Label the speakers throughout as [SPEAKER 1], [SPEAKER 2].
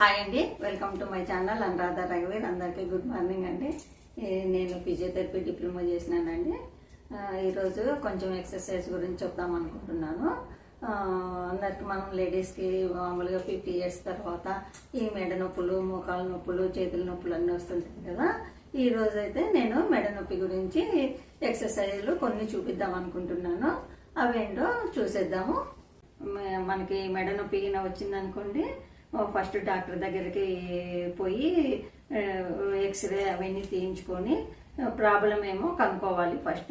[SPEAKER 1] Hi అండి, welcome to my channel Anuradha రఘువీర్. అందరికీ గుడ్ మార్నింగ్ అండి. నేను ఫిజియోథెరపీ డిప్లొమా చేసినానండి. ఈరోజు కొంచెం ఎక్సర్సైజ్ గురించి చెప్దాం అనుకుంటున్నాను. అందరికి మనం లేడీస్కి మామూలుగా 50 years తర్వాత ఈ మెడ నొప్పులు, మోకాళ్ళ నొప్పులు, చేతుల నొప్పులు అన్నీ వస్తుంటాయి కదా. ఈ రోజు అయితే నేను మెడ నొప్పి గురించి ఎక్సర్సైజ్లు కొన్ని చూపిద్దాం అనుకుంటున్నాను. అవేంటో చూసేద్దాము. మనకి మెడ నొప్పి వచ్చిందనుకోండి, ఫస్ట్ డాక్టర్ దగ్గరికి పోయి ఎక్స్రే అవన్నీ తీయించుకొని ప్రాబ్లం ఏమో కనుక్కోవాలి. ఫస్ట్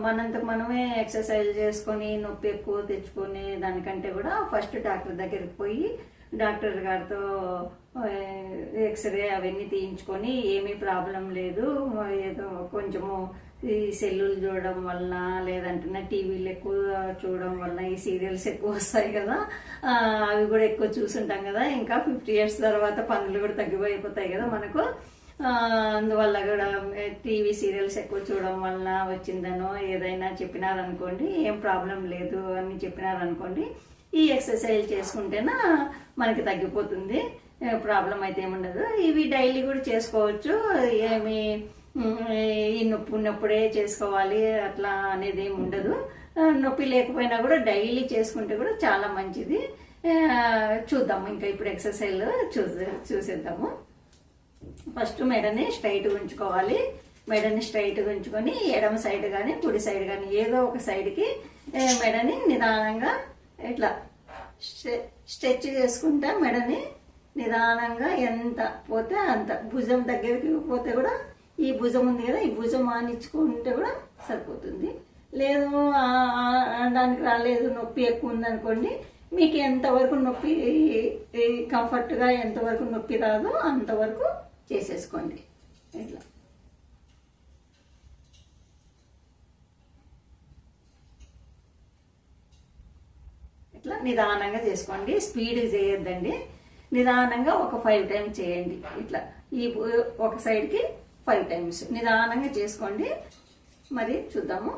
[SPEAKER 1] మనంతకు మనమే ఎక్సర్సైజ్ చేసుకొని నొప్పి ఎక్కువ తెచ్చుకునే దానికంటే కూడా ఫస్ట్ డాక్టర్ దగ్గరికి పోయి డాక్టర్ గారితో ఎక్స్రే అవన్నీ తీయించుకొని ఏమీ ప్రాబ్లం లేదు, ఏదో కొంచెము ఈ సెల్లులు చూడడం వలన లేదంటే టీవీలు ఎక్కువ చూడడం వలన ఈ సీరియల్స్ ఎక్కువ వస్తాయి కదా, అవి కూడా ఎక్కువ చూసుంటాం కదా. ఇంకా 50 years తర్వాత పనులు కూడా తగ్గిపోయిపోతాయి కదా మనకు. అందువల్ల కూడా టీవీ సీరియల్స్ ఎక్కువ చూడడం వలన వచ్చిందనో ఏదైనా చెప్పినారనుకోండి, ఏం ప్రాబ్లం లేదు అని చెప్పినారనుకోండి, ఈ ఎక్సర్సైజ్ చేసుకుంటేనా మనకి తగ్గిపోతుంది, ప్రాబ్లం అయితే ఏముండదు. ఇవి డైలీ కూడా చేసుకోవచ్చు, ఏమి ఈ నొప్పి ఉన్నప్పుడే చేసుకోవాలి అట్లా అనేది ఏమి ఉండదు. నొప్పి లేకపోయినా కూడా డైలీ చేసుకుంటే కూడా చాలా మంచిది. చూద్దాము ఇంకా ఇప్పుడు ఎక్సర్సైజ్ చూసేద్దాము. ఫస్ట్ మెడని స్ట్రైట్గా ఉంచుకోవాలి. మెడని స్ట్రైట్గా ఉంచుకొని ఎడమ సైడ్ కానీ కుడి సైడ్ కానీ ఏదో ఒక సైడ్కి మెడని నిదానంగా ఇట్లా స్ట్రెచ్ చేసుకుంటా మెడని నిదానంగా ఎంత పోతే అంత, భుజం దగ్గరికి పోతే కూడా ఈ భుజం ఉంది కదా, ఈ భుజం ఆనిచ్చుకుంటే కూడా సరిపోతుంది. లేదు దానికి రాలేదు, నొప్పి ఎక్కువ ఉందనుకోండి, మీకు ఎంతవరకు నొప్పి కంఫర్ట్గా ఎంతవరకు నొప్పి రాదో అంతవరకు చేసేసుకోండి. ఇట్లా ఇట్లా నిదానంగా చేసుకోండి, స్పీడ్ చేయొద్దండి. నిదానంగా ఒక 5 times చేయండి. ఇట్లా ఈ ఒక సైడ్కి 5 times నిదానంగా చేసుకోండి. మరి చూద్దాము.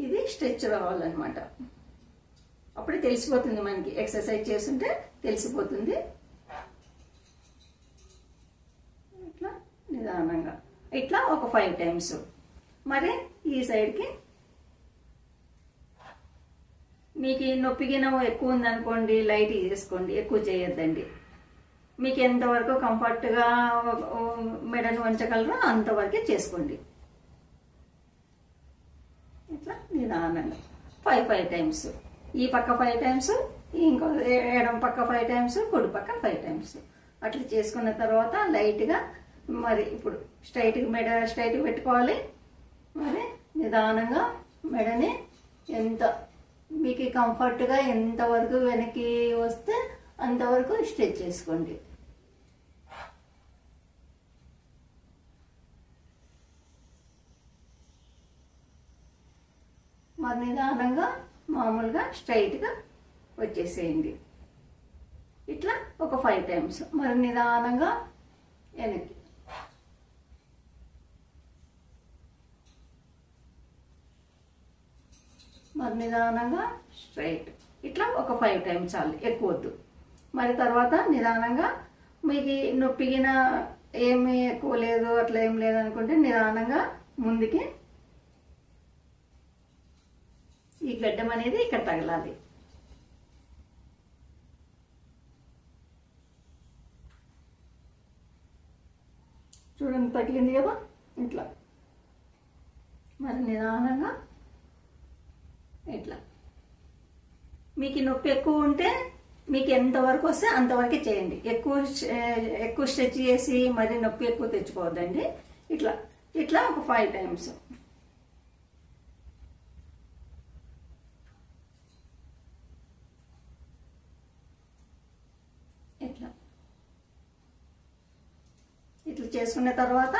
[SPEAKER 1] ఇది స్ట్రెచ్ రావాలన్నమాట. అప్పుడే తెలిసిపోతుంది మనకి, ఎక్సర్సైజ్ చేస్తుంటే తెలిసిపోతుంది. ఇట్లా నిదానంగా ఇట్లా ఒక 5 times. మరి ఈ సైడ్కి మీకు నొప్పిగిన ఎక్కువ ఉందనుకోండి, లైట్ చేసుకోండి, ఎక్కువ చేయొద్దండి. మీకు ఎంతవరకు కంఫర్ట్గా మెడను వంచగలరో అంతవరకే చేసుకోండి. ఇట్లా నిదానంగా 5 times. ఈ పక్క 5 times, ఇంకో ఎడమ పక్క 5 times, కుడి పక్క 5 times. అట్లా చేసుకున్న తర్వాత లైట్గా మరి ఇప్పుడు మెడ స్ట్రైట్గా పెట్టుకోవాలి. మరి నిదానంగా మెడని ఎంత మీకు కంఫర్ట్గా ఎంతవరకు వెనక్కి వస్తే అంతవరకు స్ట్రెచ్ చేసుకోండి. మరి నిదానంగా మామూలుగా స్ట్రైట్గా వచ్చేసేయండి. ఇట్లా ఒక 5 times. మరి నిదానంగా వెనక్కి మరి నిదానంగా స్ట్రైట్. ఇట్లా ఒక 5 times చాలు, ఎక్కువ వద్దు. మరి తర్వాత నిదానంగా మీకు నొప్పిగిన ఏమీ ఎక్కువ లేదు అట్లా ఏం లేదనుకుంటే నిదానంగా ముందుకి ఈ గడ్డం అనేది ఇక్కడ తగలాలి. చూడండి తగిలింది కదా, ఇట్లా. మరి నిదానంగా ఇట్లా మీకు నొప్పి ఎక్కువ ఉంటే మీకు ఎంతవరకు వస్తే అంతవరకే చేయండి. ఎక్కువ స్ట్రెచ్ చేసి మరి నొప్పి ఎక్కువ తెచ్చుకోవద్దండి. ఇట్లా ఇట్లా ఒక 5 times. ఇట్లా ఇట్లా చేసుకున్న తర్వాత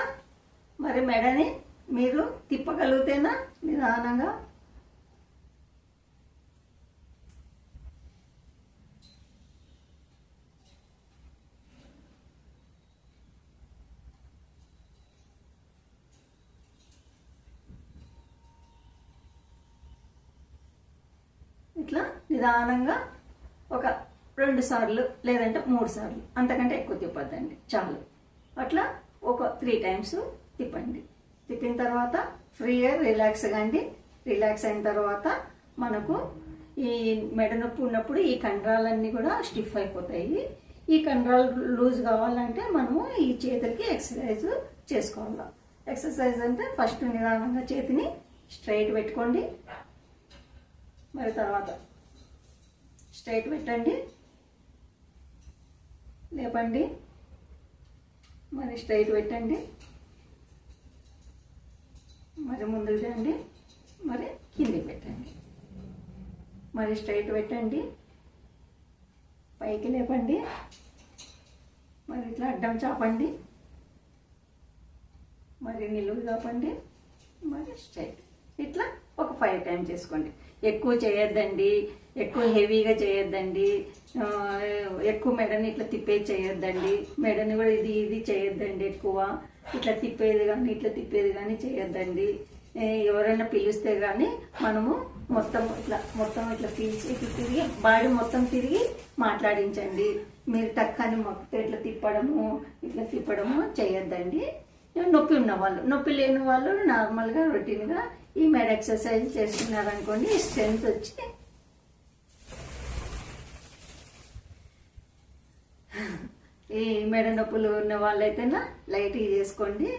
[SPEAKER 1] మరి మెడని మీరు తిప్పగలిగితేనా నిదానంగా ఇట్లా నిదానంగా ఒక 2 సార్లు లేదంటే 3 సార్లు, అంతకంటే ఎక్కువ తిప్పద్దండి, చాలు. అట్లా ఒక 3 టైమ్స్ తిప్పండి. తిప్పిన తర్వాత ఫ్రీగా రిలాక్స్గా అండి. రిలాక్స్ అయిన తర్వాత మనకు ఈ మెడ నొప్పి ఉన్నప్పుడు ఈ కండరాలన్నీ కూడా స్టిఫ్ అయిపోతాయి. ఈ కండరాలు లూజ్ కావాలంటే మనము ఈ చేతులకి ఎక్సర్సైజ్ చేసుకోవాలి. ఎక్సర్సైజ్ అంటే ఫస్ట్ నిదానంగా చేతిని స్ట్రైట్ పెట్టుకోండి, మరి తర్వాత స్ట్రైట్ పెట్టండి, లేపండి, మరి స్ట్రైట్ పెట్టండి, మరి ముందుకు రండి, మరి కిందికి పెట్టండి, మరి స్ట్రైట్ పెట్టండి, పైకి లేపండి, మరి ఇట్లా అడ్డం చాపండి, మరి నిలువు చాపండి, మరి స్ట్రైట్. ఇట్లా ఒక 5 టైమ్స్ చేసుకోండి. ఎక్కువ చేయొద్దండి, ఎక్కువ హెవీగా చేయొద్దండి, ఎక్కువ మెడని ఇట్లా తిప్పేది చేయొద్దండి, మెడని కూడా ఇది చేయొద్దండి, ఎక్కువ ఇట్లా తిప్పేది కానీ చేయొద్దండి. ఎవరైనా పిలిస్తే కానీ మనము మొత్తం ఇట్లా పీల్చి ఇట్లా తిరిగి బాడీ మొత్తం తిరిగి మాట్లాడించండి. మీరు టక్కని మొక్కితే ఇట్లా తిప్పడము చేయొద్దండి. నొప్పి ఉన్నవాళ్ళు, నొప్పి లేని వాళ్ళు నార్మల్గా రొటీన్గా ఈ మెడ ఎక్సర్సైజ్ చేస్తున్నారనుకోండి, స్ట్రెంత్ వచ్చి ఈ మెడ నొప్పులు ఉన్న వాళ్ళైతేనా లైట్గా చేసుకోండి,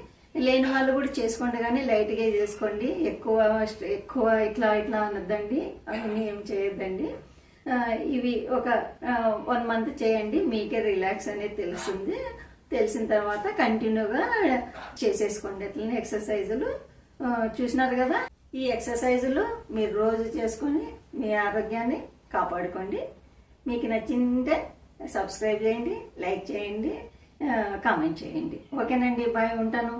[SPEAKER 1] లేని వాళ్ళు కూడా చేసుకోండి, కానీ లైట్గా చేసుకోండి. ఎక్కువ ఇట్లా అనొద్దండి, అవన్నీ ఏం చేయొద్దండి. ఇవి ఒక 1 మంత్ చేయండి, మీకే రిలాక్స్ అనేది తెలుస్తుంది. తెలిసిన తర్వాత కంటిన్యూగా చేసేసుకోండి అట్లనే ఎక్సర్సైజులు. చూసినారు కదా, ఈ ఎక్సర్సైజులు మీరు రోజు చేసుకొని మీ ఆరోగ్యాన్ని కాపాడుకోండి. మీకు నచ్చిందే సబ్స్క్రైబ్ చేయండి, లైక్ చేయండి, కామెంట్ చేయండి. ఓకేనండి, బాయ్, ఉంటాను.